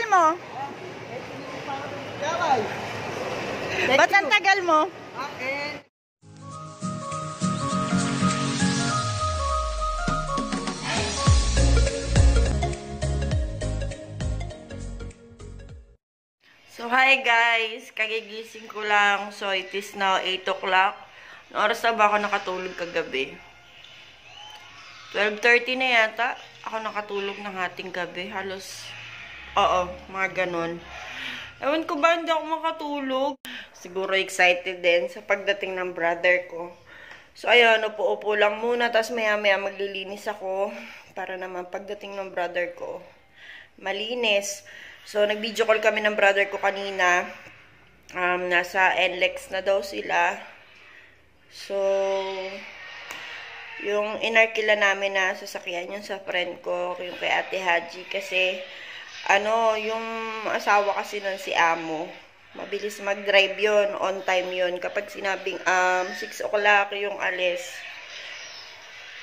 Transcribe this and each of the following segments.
mo? Ba't ang tagal mo? So, hi guys! Kagigising ko lang. So, it is now 8 o'clock. Anong oras na ba ako nakatulog kagabi? 12:30 na yata. Ako nakatulog ng hating gabi. Halos, oo, mga ganun. Ewan ko ba hindi ako makatulog? Siguro excited din sa pagdating ng brother ko. So, ayun, upo-upo lang muna. Tapos maya-maya maglilinis ako. Para naman pagdating ng brother ko, malinis. So, nag-video call kami ng brother ko kanina. Nasa NLEX na daw sila. So, yung inarkila namin na sasakyan yung sa friend ko, yung kay Ate Haji. Kasi, yung asawa kasi nun si Amo. Mabilis mag-drive yun, on time yun. Kapag sinabing 6 o'clock yung alis,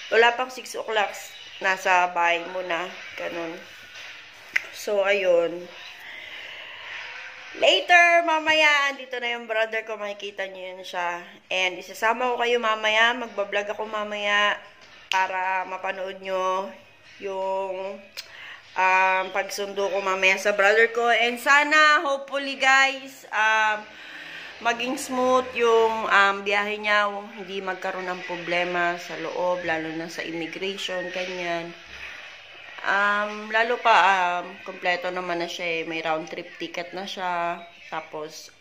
wala pang 6 o'clock, nasa bahay mo na. Ganun. So, ayun. Later, mamaya, dito na yung brother ko. Makikita nyo yun siya. And, isasama ko kayo mamaya. Magbablog ako mamaya para mapanood nyo yung pagsundo ko mamaya sa brother ko. And sana, hopefully guys, maging smooth yung biyahe niya. Hindi magkaroon ng problema sa loob, lalo na sa immigration, ganyan. Lalo pa, kompleto naman na siya eh. May round trip ticket na siya. Tapos,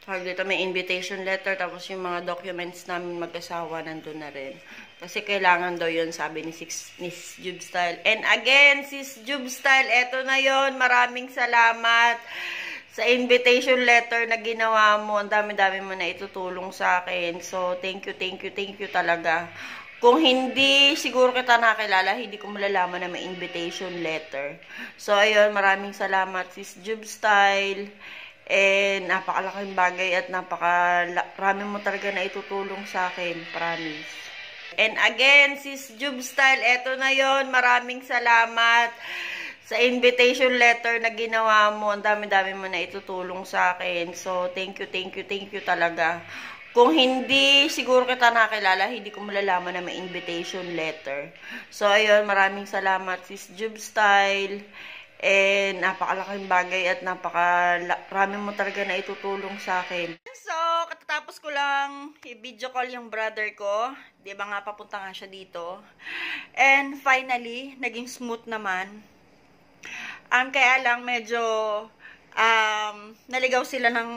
tawag dito, may invitation letter. Tapos yung mga documents namin mag-asawa nandun na rin. Kasi kailangan daw yun, sabi ni Sis Jubstyle. And again, Sis Jubstyle, eto na yun. Maraming salamat sa invitation letter na ginawa mo. Ang dami-dami mo na itutulong sa akin. So, thank you talaga. Kung hindi siguro kita nakilala, hindi ko malalaman na may invitation letter. So, ayun, maraming salamat, Sis Jubstyle. And, napakalaking bagay at napakarami mo talaga na itutulong sa akin. Promise. And again, Sis Jubstyle, eto na yon. Maraming salamat sa invitation letter na ginawa mo. Ang dami-dami mo na itutulong sa akin. So, thank you talaga. Kung hindi siguro kita nakilala, hindi ko malalaman na may invitation letter. So, ayun, maraming salamat, Sis Jubstyle. And, napakalaking bagay at napakarami mo talaga na itutulong sa akin. So, katatapos ko lang i-video call yung brother ko. Diba nga, papunta nga siya dito. And, finally, naging smooth naman. Ang kaya lang, medyo naligaw sila ng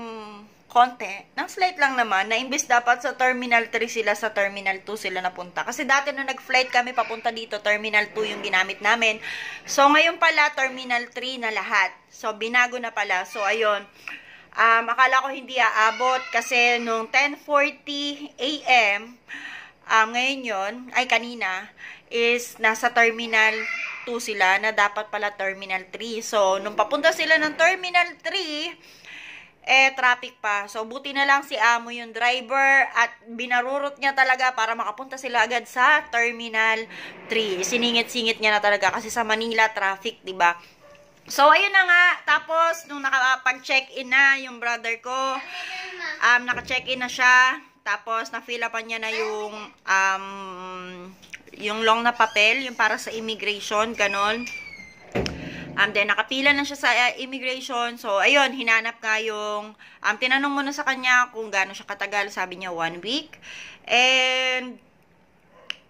konti, ng slight lang naman, na imbes dapat sa Terminal 3 sila, sa Terminal 2 sila napunta. Kasi dati nung nag-flight kami papunta dito, Terminal 2 yung ginamit namin. So, ngayon pala, Terminal 3 na lahat. So, binago na pala. So, ayun. Akala ko hindi aabot kasi nung 10:40 AM, ngayon yun, ay kanina, is nasa Terminal 2 sila na dapat pala Terminal 3. So, nung papunta sila ng Terminal 3, traffic pa. So, buti na lang si Amo yung driver at binarurot niya talaga para makapunta sila agad sa Terminal 3. Siningit-singit niya na talaga kasi sa Manila traffic, diba? So, ayun na nga. Tapos, nung nakapag-check-in na yung brother ko, naka-check-in na siya. Tapos, na-fill upan niya na yung long na papel, yung para sa immigration, ganon. Then, nakapila na siya sa immigration. So, ayun, hinanap nga yung, tinanong mo na sa kanya kung gaano siya katagal. Sabi niya, 1 week. And,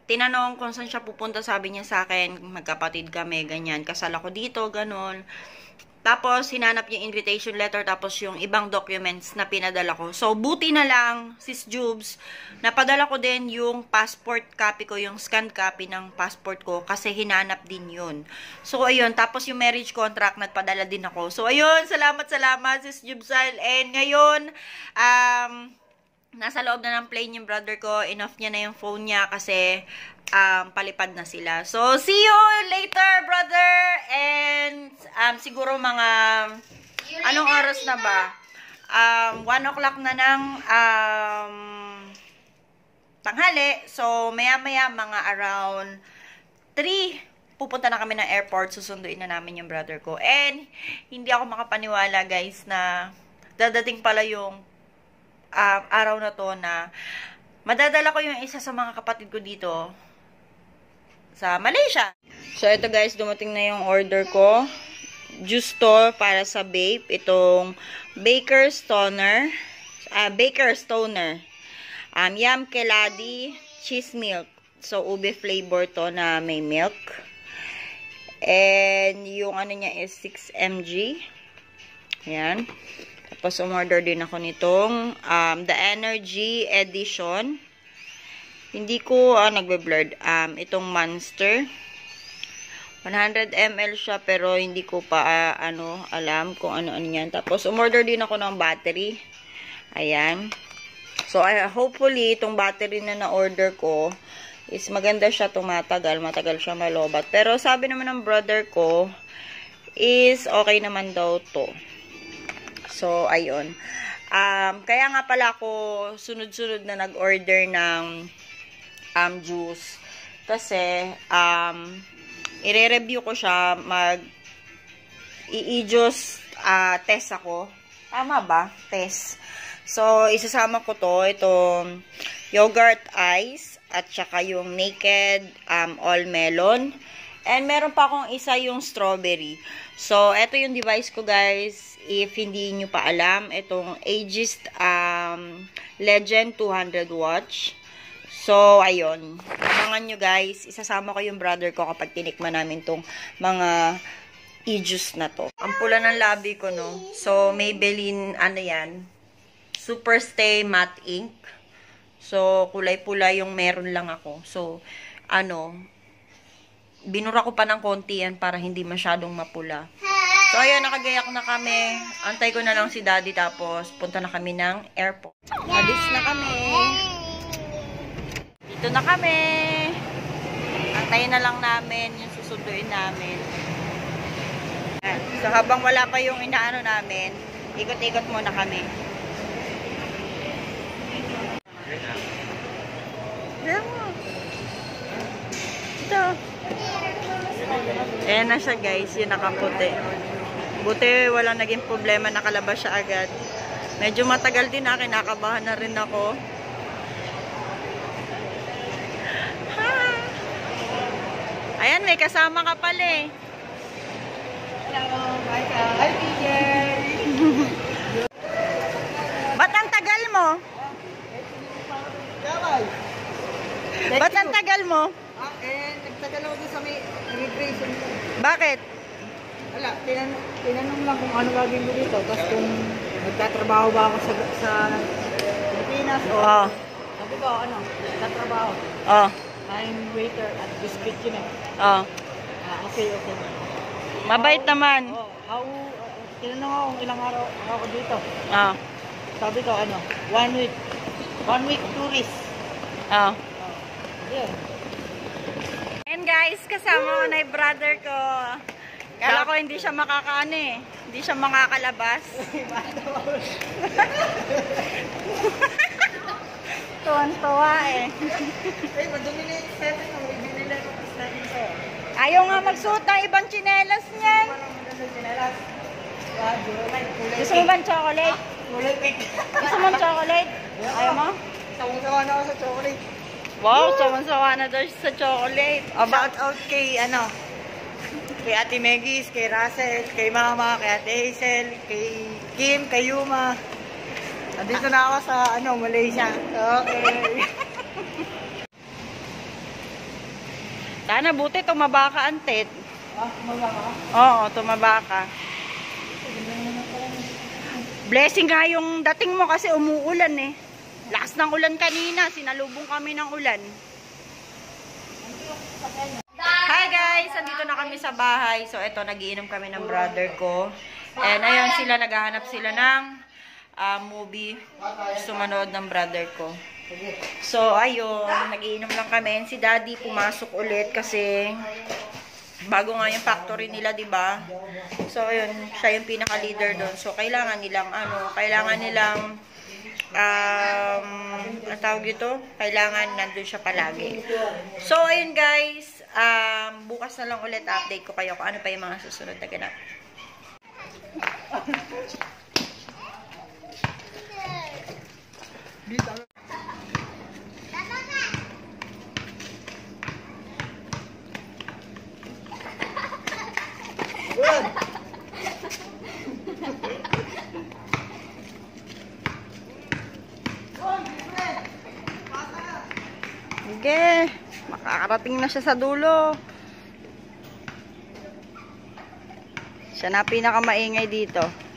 tinanong kung saan siya pupunta. Sabi niya sa akin, magkapatid kami, ganyan. Kasal ako dito, ganon. Tapos, hinanap yung invitation letter, tapos yung ibang documents na pinadala ko. So, buti na lang, Sis Jubes, napadala ko din yung passport copy ko, yung scanned copy ng passport ko, kasi hinanap din yun. So, ayun, tapos yung marriage contract, nagpadala din ako. So, ayun, salamat, Sis Jubesal. And ngayon, nasa loob na ng plane yung brother ko, enough niya na yung phone niya, kasi palipad na sila. So, see you later, brother! And, siguro mga, anong oras na ba? 1 o'clock na ng tanghali. So, maya-maya, mga around 3 pupunta na kami ng airport, susunduin na namin yung brother ko. And, hindi ako makapaniwala, guys, na dadating pala yung araw na to na madadala ko yung isa sa mga kapatid ko dito sa Malaysia. So, ito guys, dumating na yung order ko. Juice to para sa vape. Itong Baker's Toner. Baker's Toner. Yam Keladi Cheese Milk. So, ube flavor to na may milk. And, yung ano niya is 6 mg. Ayan. Tapos, umorder din ako nitong The Energy Edition. Hindi ko nagbe-blurred. Itong Monster. 100 ml siya, pero hindi ko pa alam kung ano-ano yan. Tapos, umorder din ako ng battery. Ayan. So, hopefully, itong battery na na-order ko is maganda siya, tumatagal, matagal siya malobat. Pero sabi naman ng brother ko is okay naman daw to. So, ayun. Kaya nga pala ako sunod-sunod na nag-order ng juice. Kasi, i-review ko siya, i-juice test ako. Tama ba? Test. So, isasama ko to, itong yogurt ice, at saka yung naked all melon. And meron pa akong isa yung strawberry. So, ito yung device ko, guys. If hindi nyo pa alam, itong Aegis Legend 200 watch. So, ayun. Abangan nyo, guys. Isasama ko yung brother ko kapag tinikman namin tong mga e-juice na to. Ang pula ng labi ko, no? So, Maybelline, ano yan? Superstay Matte Ink. So, kulay-pula yung meron lang ako. So, binura ko pa ng konti yan para hindi masyadong mapula. So, ayan, nakagayak na kami. Antay ko na lang si daddy, tapos punta na kami ng airport. Alis na kami. Dito na kami. Antayin na lang namin yung susunduin namin. So, habang wala pa yung inaano namin, ikot-ikot muna kami. Ito. Ayan na siya, guys. Yung nakaputi. Buti walang naging problema. Nakalabas siya agad. Medyo matagal din na. Kinakabahan na rin ako. Ha! Ayan, may kasama ka pala eh. Hello, hi teacher. Ba't ang tagal mo? Ba't ang tagal mo? Nagtagal ako sa may immigration. Bakit? Wala, tinanong lang kung ano gagawin ko dito. Tapos kung nagtatrabaho ba ako sa Pilipinas o sabi ko, nagtatrabaho. I'm waiter at Biscuit yun eh. Okay. Mabait naman. Tinanong ako kung ilang araw ako dito. Sabi ko, 1 week. 1 week tourist. Yeah. And guys, kasama ko na yung brother ko. Kala ko hindi siya makakaano eh. Hindi siya makakalabas. Tuwan-tuwa eh. Ay, madumi na yung seven. Binila ko pa sa dito. Ayaw nga magsuot ng ibang tsinelas niyan. Gusto mo ba chocolate? Kulay pink. Gusto mo chocolate? Ayaw mo? Sawang-sawa na ako sa chocolate. Wow, sawan-sawa na daw sa chocolate. Shout out kay kay Ate Megis, kay Russell, kay Mama, kay Ate Hazel, kay Kim, kay Yuma. Nandito na ako sa Malaysia. Okay. Sana buti tumaba ka, antet. Tumaba ka? Oo, tumaba ka. Blessing nga yung dating mo kasi umuulan eh. Lakas ng ulan kanina, sinalubong kami ng ulan. Hi guys, andito na kami sa bahay. So eto, nagiinom kami ng brother ko. And ayun sila, naghahanap sila ng movie. Gusto manood ng brother ko. So ayun, nagiinom lang kami. And si daddy pumasok ulit kasi bago nga yung factory nila, di ba? So ayun, siya yung pinaka-leader doon. So kailangan nilang ang tawag dito, kailangan nandun siya palagi. So, ayun guys, bukas na lang ulit update ko kayo kung ano pa yung mga susunod na ganap. Sige, makakarating na siya sa dulo. Siya na pinakamaingay dito.